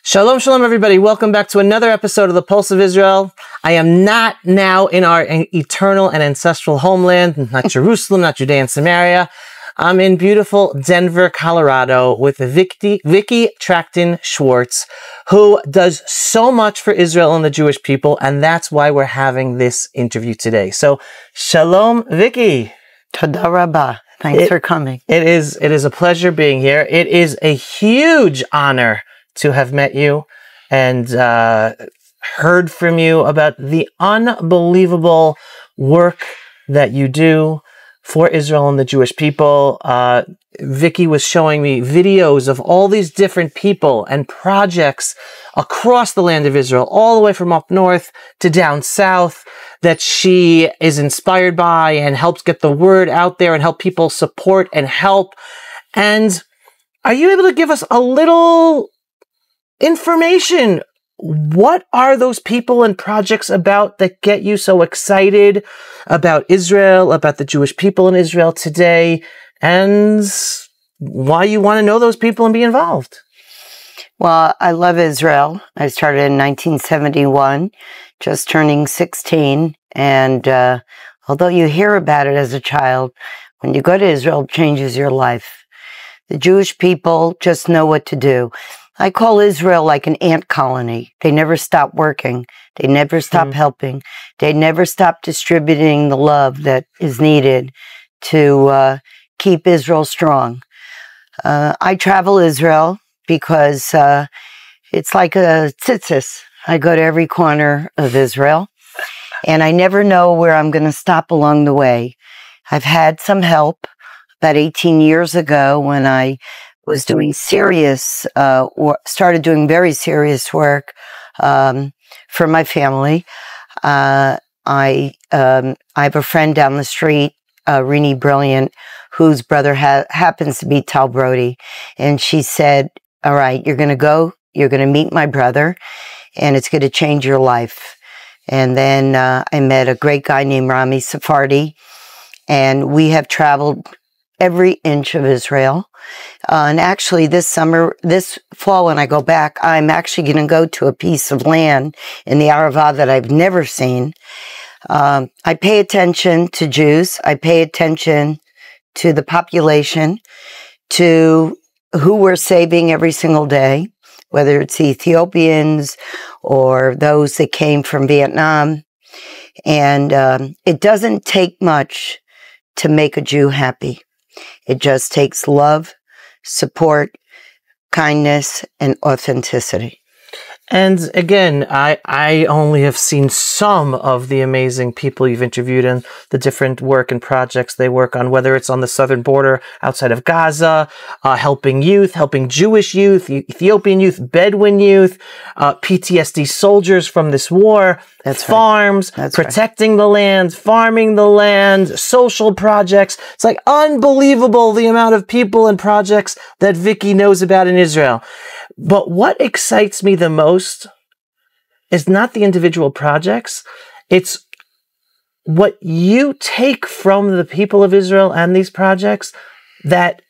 Shalom, shalom, everybody. Welcome back to another episode of the Pulse of Israel. I am not now in our eternal and ancestral homeland, not Jerusalem, not Judea and Samaria. I'm in beautiful Denver, Colorado with Vicki Trachten-Schwartz, who does so much for Israel and the Jewish people, and that's why we're having this interview today. So, shalom, Vicki. Toda rabah. Thanks for coming. It is a pleasure being here. It is a huge honor to have met you and heard from you about the unbelievable work that you do for Israel and the Jewish people. Vicki was showing me videos of all these different people and projects across the land of Israel, all the way from up north to down south, that she is inspired by and helps get the word out there and help people support and help. And are you able to give us a little information? What are those people and projects about that get you so excited about Israel, about the Jewish people in Israel today, and why you want to know those people and be involved? Well, I love Israel. I started in 1971, just turning 16. And although you hear about it as a child, when you go to Israel, it changes your life. The Jewish people just know what to do. I call Israel like an ant colony. They never stop working. They never stop helping. They never stop distributing the love that is needed to keep Israel strong. I travel Israel because it's like a tzitzis. I go to every corner of Israel, and I never know where I'm going to stop along the way. I've had some help about 18 years ago when I was doing started doing very serious work for my family. I have a friend down the street, Rini Brilliant, whose brother happens to be Tal Brody. And she said, all right, you're going to go, you're going to meet my brother, and it's going to change your life. And then I met a great guy named Rami Sephardi, and we have traveled every inch of Israel. And actually this fall when I go back, I'm actually going to go to a piece of land in the Arava that I've never seen. I pay attention to Jews. I pay attention to the population, to who we're saving every single day, whether it's Ethiopians or those that came from Vietnam. And it doesn't take much to make a Jew happy. It just takes love, support, kindness, and authenticity. And again, I only have seen some of the amazing people you've interviewed and the different work and projects they work on, whether it's on the southern border outside of Gaza, helping youth, helping Jewish youth, Ethiopian youth, Bedouin youth, PTSD soldiers from this war, farms, protecting the land, farming the land, social projects. It's like unbelievable the amount of people and projects that Vicki knows about in Israel. But what excites me the most is not the individual projects. It's what you take from the people of Israel and these projects that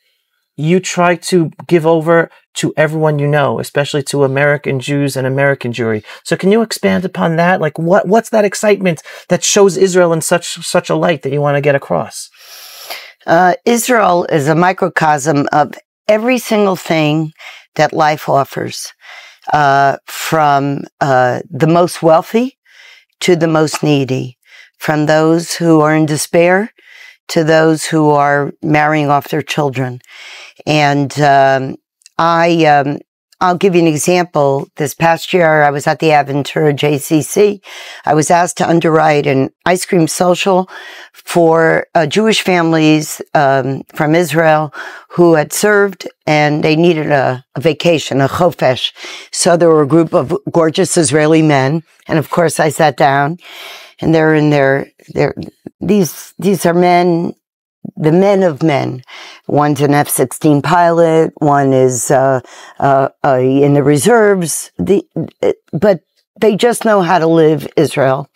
you try to give over to everyone you know, especially to American Jews and American Jewry. So can you expand upon that? Like what's that excitement that shows Israel in such a light that you want to get across? Israel is a microcosm of every single thing that life offers, from the most wealthy to the most needy, from those who are in despair to those who are marrying off their children. And I'll give you an example. This past year, I was at the Aventura JCC. I was asked to underwrite an ice cream social for Jewish families from Israel who had served, and they needed a vacation, a chofesh. So there were a group of gorgeous Israeli men, and of course I sat down, and they're in these are men, the men of men. One's an F-16 pilot, one is in the reserves, but they just know how to live Israel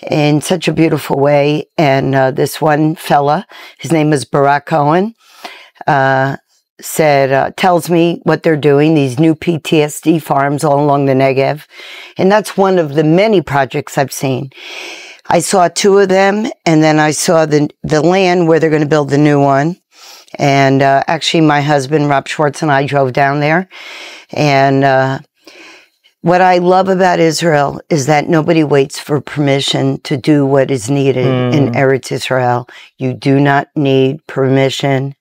in such a beautiful way. And this one fella, his name is Barak Cohen, tells me what they're doing, these new PTSD farms all along the Negev. And that's one of the many projects I've seen. I saw 2 of them, and then I saw the land where they're going to build the new one. And actually, my husband, Rob Schwartz, and I drove down there. And what I love about Israel is that nobody waits for permission to do what is needed in Eretz Israel. You do not need permission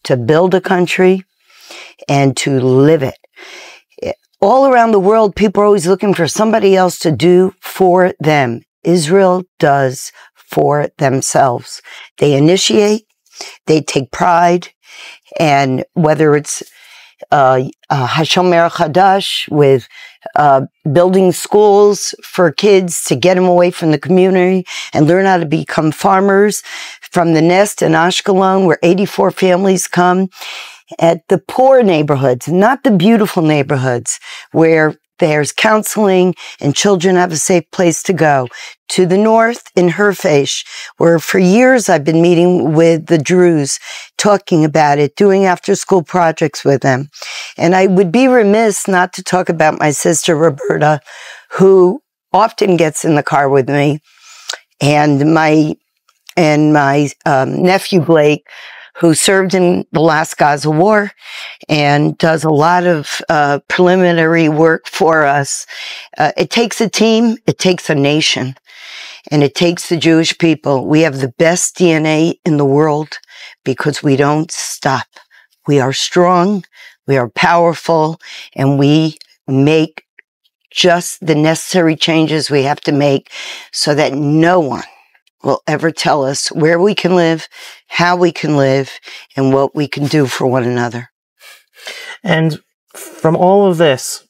to build a country and to live it. All around the world, people are always looking for somebody else to do for them. Israel does for themselves. They initiate, they take pride, and whether it's Hashomer Chadash with building schools for kids to get them away from the community and learn how to become farmers, from the Nest in Ashkelon, where 84 families come, at the poor neighborhoods, not the beautiful neighborhoods, where there's counseling and children have a safe place to go. To the north in Herfesh, where for years I've been meeting with the Druze, talking about it, doing after-school projects with them. And I would be remiss not to talk about my sister Roberta, who often gets in the car with me, and my nephew Blake, who served in the last Gaza war and does a lot of preliminary work for us. It takes a team, it takes a nation, and it takes the Jewish people. We have the best DNA in the world because we don't stop. We are strong, we are powerful, and we make just the necessary changes we have to make so that no one will ever tell us where we can live, how we can live, and what we can do for one another. And from all of this,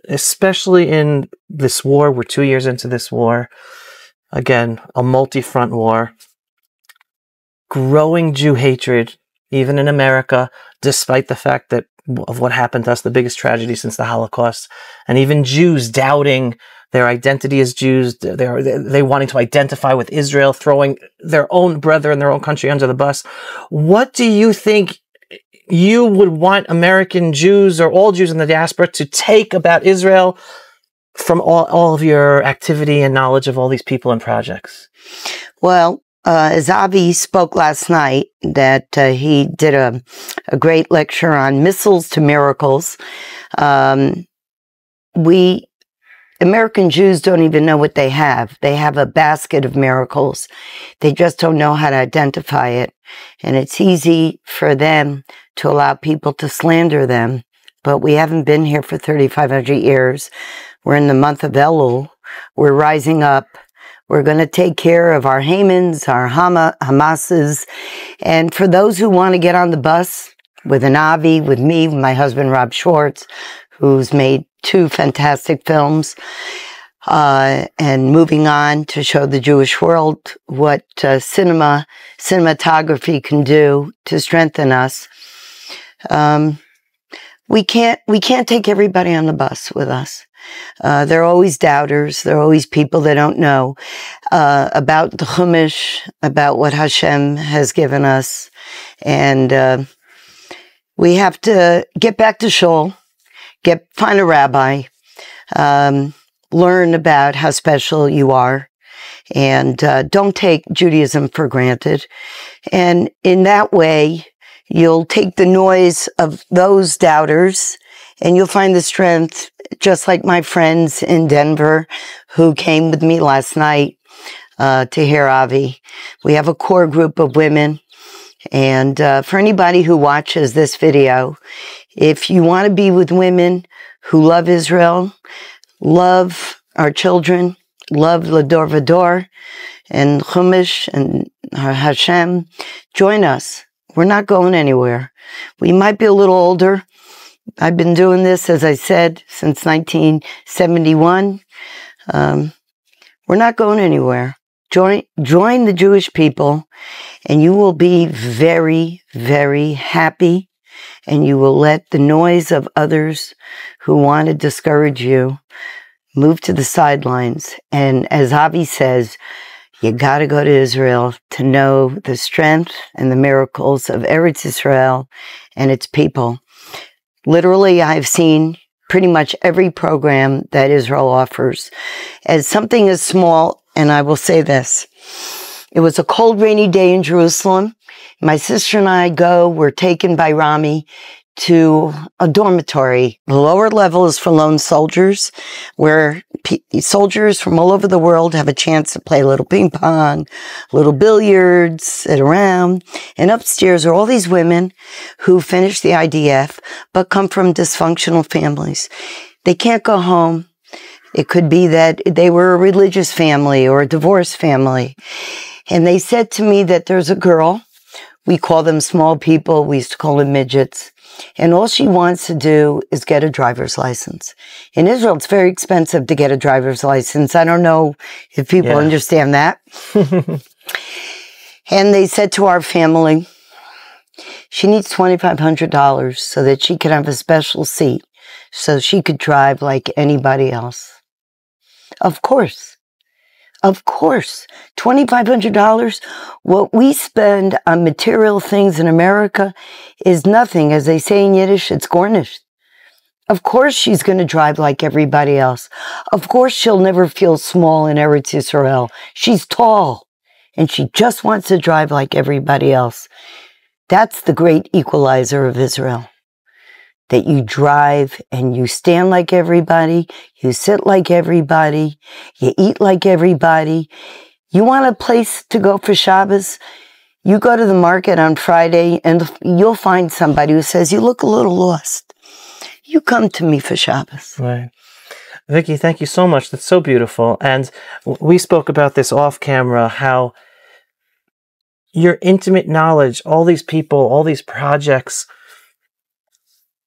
especially in this war, we're 2 years into this war, again, a multi-front war, growing Jew hatred, even in America, despite the fact that of what happened to us, the biggest tragedy since the Holocaust, and even Jews doubting their identity as Jews, they wanting to identify with Israel, throwing their own brethren, their own country under the bus. What do you think you would want American Jews or all Jews in the diaspora to take about Israel from all of your activity and knowledge of all these people and projects? Well, as Avi spoke last night, that he did a great lecture on missiles to miracles. American Jews don't even know what they have. They have a basket of miracles. They just don't know how to identify it. And it's easy for them to allow people to slander them. But we haven't been here for 3,500 years. We're in the month of Elul. We're rising up. We're going to take care of our Hamans, our Hamases. And for those who want to get on the bus with an Avi, with me, with my husband, Rob Schwartz, who's made 2 fantastic films, and moving on to show the Jewish world what cinematography can do to strengthen us. We can't take everybody on the bus with us. There are always doubters. There are always people that don't know about the Chumash, about what Hashem has given us. And we have to get back to shul, find a rabbi, learn about how special you are, and don't take Judaism for granted. And in that way, you'll take the noise of those doubters and you'll find the strength, just like my friends in Denver who came with me last night to hear Avi. We have a core group of women. And for anybody who watches this video, if you want to be with women who love Israel, love our children, love Lador Vador and Chumash and Hashem, join us. We're not going anywhere. We might be a little older. I've been doing this, as I said, since 1971. We're not going anywhere. Join the Jewish people, and you will be very, very happy, and you will let the noise of others who want to discourage you move to the sidelines. And as Avi says, You got to go to Israel to know the strength and the miracles of Eretz Israel and its people. Literally, I've seen pretty much every program that Israel offers as something as small, and I will say this. It was a cold, rainy day in Jerusalem. My sister and I were taken by Rami to a dormitory. The lower level is for lone soldiers, where soldiers from all over the world have a chance to play a little ping pong, little billiards, sit around. And upstairs are all these women who finished the IDF, but come from dysfunctional families. They can't go home. It could be that they were a religious family or a divorced family. And they said to me that there's a girl, we call them small people, we used to call them midgets, and all she wants to do is get a driver's license. In Israel, it's very expensive to get a driver's license. I don't know if people understand that. And they said to our family, she needs $2,500 so that she can have a special seat so she could drive like anybody else. Of course. Of course, $2,500. What we spend on material things in America is nothing. As they say in Yiddish, it's garnished. Of course she's going to drive like everybody else. Of course she'll never feel small in Eretz Yisrael. She's tall, and she just wants to drive like everybody else. That's the great equalizer of Israel. That you drive and you stand like everybody, you sit like everybody, you eat like everybody. You want a place to go for Shabbos? You go to the market on Friday and you'll find somebody who says, you look a little lost. You come to me for Shabbos. Right. Vicki, thank you so much. That's so beautiful. And we spoke about this off camera, how your intimate knowledge, all these people, all these projects,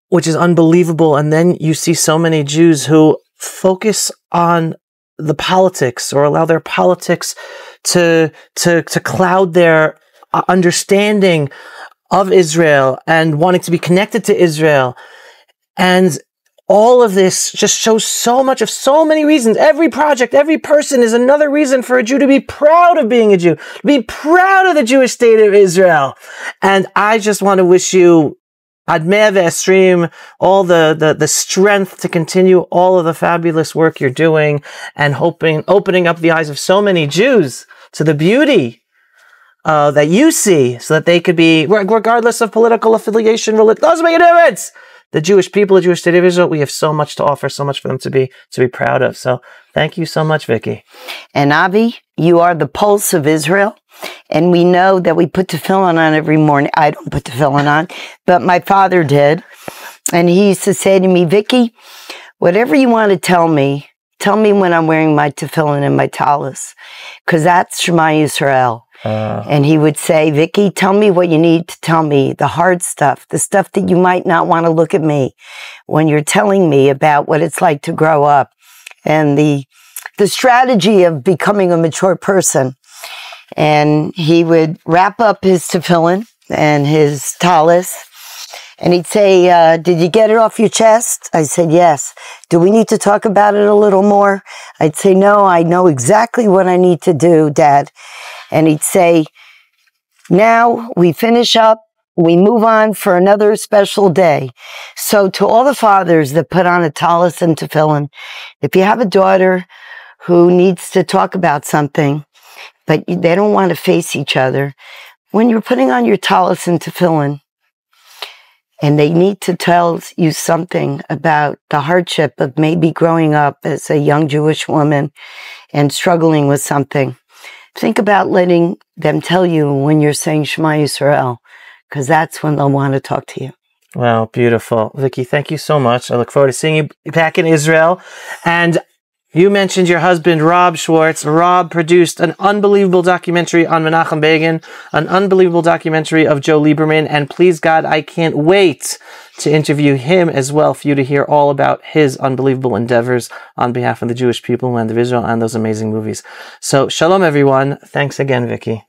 which is unbelievable. And then you see so many Jews who focus on the politics or allow their politics to cloud their understanding of Israel and wanting to be connected to Israel. And all of this just shows so much of so many reasons. Every project, every person is another reason for a Jew to be proud of being a Jew, to be proud of the Jewish state of Israel. And I just want to wish you Ad Mea V'Esrim, all the strength to continue all of the fabulous work you're doing and opening up the eyes of so many Jews to the beauty that you see, so that they could be, regardless of political affiliation, religion, doesn't make a difference. The Jewish people, the Jewish state of Israel, we have so much to offer, so much for them to be proud of. So thank you so much, Vicki. And Avi, you are the pulse of Israel. And we know that we put tefillin on every morning. I don't put tefillin on, but my father did. And he used to say to me, Vicki, whatever you want to tell me when I'm wearing my tefillin and my talis, because that's Shema Yisrael. And he would say, Vicki, tell me what you need to tell me, the hard stuff, the stuff that you might not want to look at me when you're telling me about what it's like to grow up and the strategy of becoming a mature person. And he would wrap up his tefillin and his talis, and he'd say, did you get it off your chest? I said, yes. Do we need to talk about it a little more? I'd say, no, I know exactly what I need to do, Dad. And he'd say, now we finish up, we move on for another special day. So to all the fathers that put on a talis and tefillin, if you have a daughter who needs to talk about something, but they don't want to face each other, when you're putting on your talis and tefillin, and they need to tell you something about the hardship of maybe growing up as a young Jewish woman and struggling with something, think about letting them tell you when you're saying Shema Yisrael, because that's when they'll want to talk to you. Wow, beautiful. Vicki, thank you so much. I look forward to seeing you back in Israel. And you mentioned your husband, Rob Schwartz. Rob produced an unbelievable documentary on Menachem Begin, an unbelievable documentary of Joe Lieberman, and please God, I can't wait to interview him as well for you to hear all about his unbelievable endeavors on behalf of the Jewish people, land of Israel, and those amazing movies. So, shalom everyone. Thanks again, Vicki.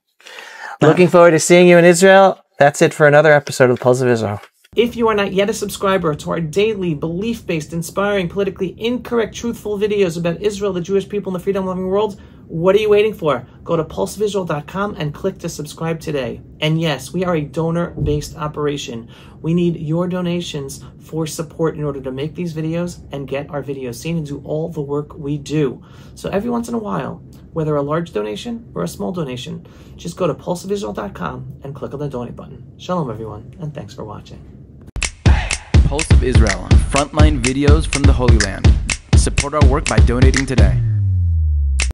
Looking forward to seeing you in Israel. That's it for another episode of The Pulse of Israel. If you are not yet a subscriber to our daily, belief-based, inspiring, politically incorrect, truthful videos about Israel, the Jewish people, and the freedom-loving world, What are you waiting for? Go to pulsevisual.com and click to subscribe today. And yes, we are a donor-based operation. We need your donations for support in order to make these videos and get our videos seen and do all the work we do. So every once in a while, whether a large donation or a small donation, just go to pulsevisual.com and click on the donate button. Shalom, everyone, and thanks for watching. Pulse of Israel, frontline videos from the Holy Land. Support our work by donating today.